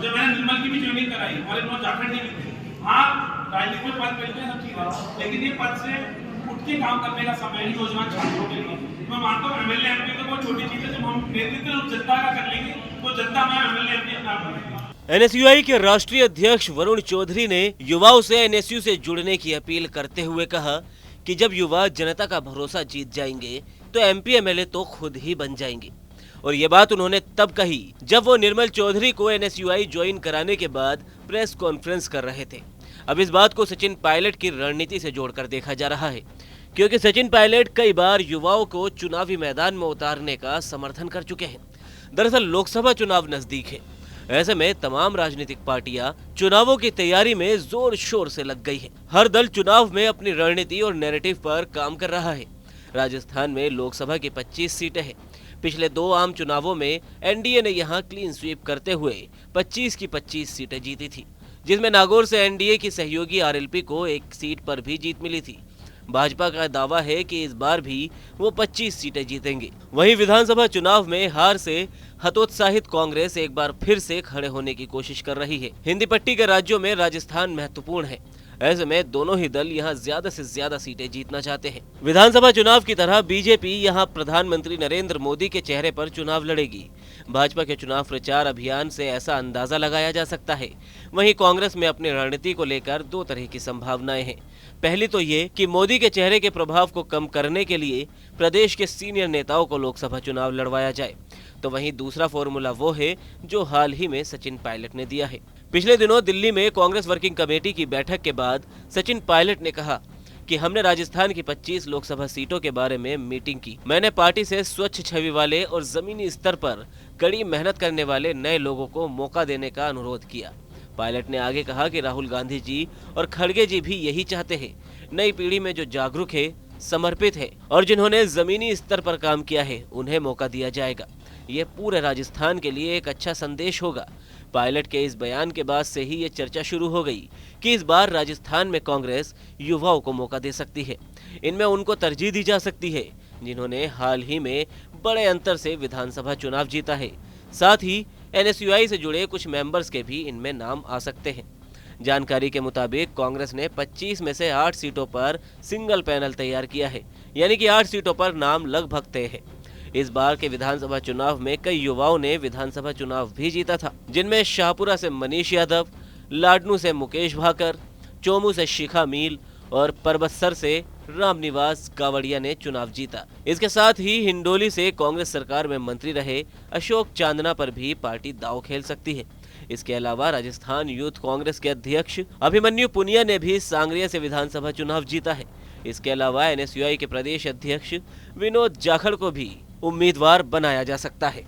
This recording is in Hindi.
और जब मैंने निर्मल की भी ज्वाइनिंग कराई, हमारे नौ झारखंड के भी थे। हाँ, राजनीति में पद मिलते हैं, सब चीज है, लेकिन ये पद से उठ के काम करने का समय है नौजवान छात्रों के लिए। मैं मानता हूँ एमएलए एमपी तो बहुत छोटी चीज है, जब हम नेतृत्व जनता का कर लेंगे तो जनता में एमएलए एमपी अपना बनेगी। एनएसयूआई के राष्ट्रीय अध्यक्ष वरुण चौधरी ने युवाओं से एनएसयू से जुड़ने की अपील करते हुए कहा कि जब युवा जनता का भरोसा जीत जाएंगे तो एमपी एमएलए तो खुद ही बन जाएंगे। और ये बात उन्होंने तब कही जब वो निर्मल चौधरी को एनएसयूआई ज्वाइन कराने के बाद प्रेस कॉन्फ्रेंस कर रहे थे। अब इस बात को सचिन पायलट की रणनीति से जोड़कर देखा जा रहा है, क्योंकि सचिन पायलट कई बार युवाओं को चुनावी मैदान में उतारने का समर्थन कर चुके हैं। दरअसल लोकसभा चुनाव नजदीक है, ऐसे में तमाम राजनीतिक पार्टियां चुनावों की तैयारी में जोर शोर से लग गई है। हर दल चुनाव में अपनी रणनीति और नैरेटिव पर काम कर रहा है। राजस्थान में लोकसभा की 25 सीटें हैं। पिछले 2 आम चुनावों में एनडीए ने यहां क्लीन स्वीप करते हुए 25 की 25 सीटें जीती थी, जिसमें नागौर से एनडीए की सहयोगी आरएलपी को 1 सीट पर भी जीत मिली थी। भाजपा का दावा है कि इस बार भी वो 25 सीटें जीतेंगे। वहीं विधानसभा चुनाव में हार से हतोत्साहित कांग्रेस एक बार फिर से खड़े होने की कोशिश कर रही है। हिंदी पट्टी के राज्यों में राजस्थान महत्वपूर्ण है, ऐसे में दोनों ही दल यहां ज्यादा से ज्यादा सीटें जीतना चाहते हैं। विधानसभा चुनाव की तरह बीजेपी यहां प्रधानमंत्री नरेंद्र मोदी के चेहरे पर चुनाव लड़ेगी। भाजपा के चुनाव प्रचार अभियान से ऐसा अंदाजा लगाया जा सकता है। वहीं कांग्रेस में अपनी रणनीति को लेकर 2 तरह की संभावनाएं हैं। पहली तो ये कि मोदी के चेहरे के प्रभाव को कम करने के लिए प्रदेश के सीनियर नेताओं को लोकसभा चुनाव लड़वाया जाए, तो वहीं दूसरा फॉर्मूला वो है जो हाल ही में सचिन पायलट ने दिया है। पिछले दिनों दिल्ली में कांग्रेस वर्किंग कमेटी की बैठक के बाद सचिन पायलट ने कहा कि हमने राजस्थान की 25 लोकसभा सीटों के बारे में मीटिंग की। मैंने पार्टी से स्वच्छ छवि वाले और जमीनी स्तर पर कड़ी मेहनत करने वाले नए लोगों को मौका देने का अनुरोध किया। पायलट ने आगे कहा कि राहुल गांधी जी और खड़गे जी भी यही चाहते हैं। नई पीढ़ी में जो जागरूक है, समर्पित है और जिन्होंने जमीनी स्तर पर काम किया है, उन्हें मौका दिया जाएगा। ये पूरे राजस्थान के लिए एक अच्छा संदेश होगा। पायलट के इस बयान के बाद से ही ये चर्चा शुरू हो गई कि इस बार राजस्थान में कांग्रेस युवाओं को मौका दे सकती है। इनमें उनको तरजीह दी जा सकती है जिन्होंने हाल ही में बड़े अंतर से विधानसभा चुनाव जीता है। साथ ही एनएसयूआई से जुड़े कुछ मेंबर्स के भी इनमें नाम आ सकते हैं। जानकारी के मुताबिक कांग्रेस ने 25 में से 8 सीटों पर सिंगल पैनल तैयार किया है, यानी कि 8 सीटों पर नाम लगभग तय है। इस बार के विधानसभा चुनाव में कई युवाओं ने विधानसभा चुनाव भी जीता था, जिनमें शाहपुरा से मनीष यादव, लाडनू से मुकेश भाकर, चोमू से शिखा मील और परबतसर से रामनिवास कावड़िया ने चुनाव जीता। इसके साथ ही हिंडोली से कांग्रेस सरकार में मंत्री रहे अशोक चांदना पर भी पार्टी दांव खेल सकती है। इसके अलावा राजस्थान यूथ कांग्रेस के अध्यक्ष अभिमन्यु पुनिया ने भी सांगरिया से विधानसभा चुनाव जीता है। इसके अलावा एनएसयूआई के प्रदेश अध्यक्ष विनोद जाखड़ को भी उम्मीदवार बनाया जा सकता है।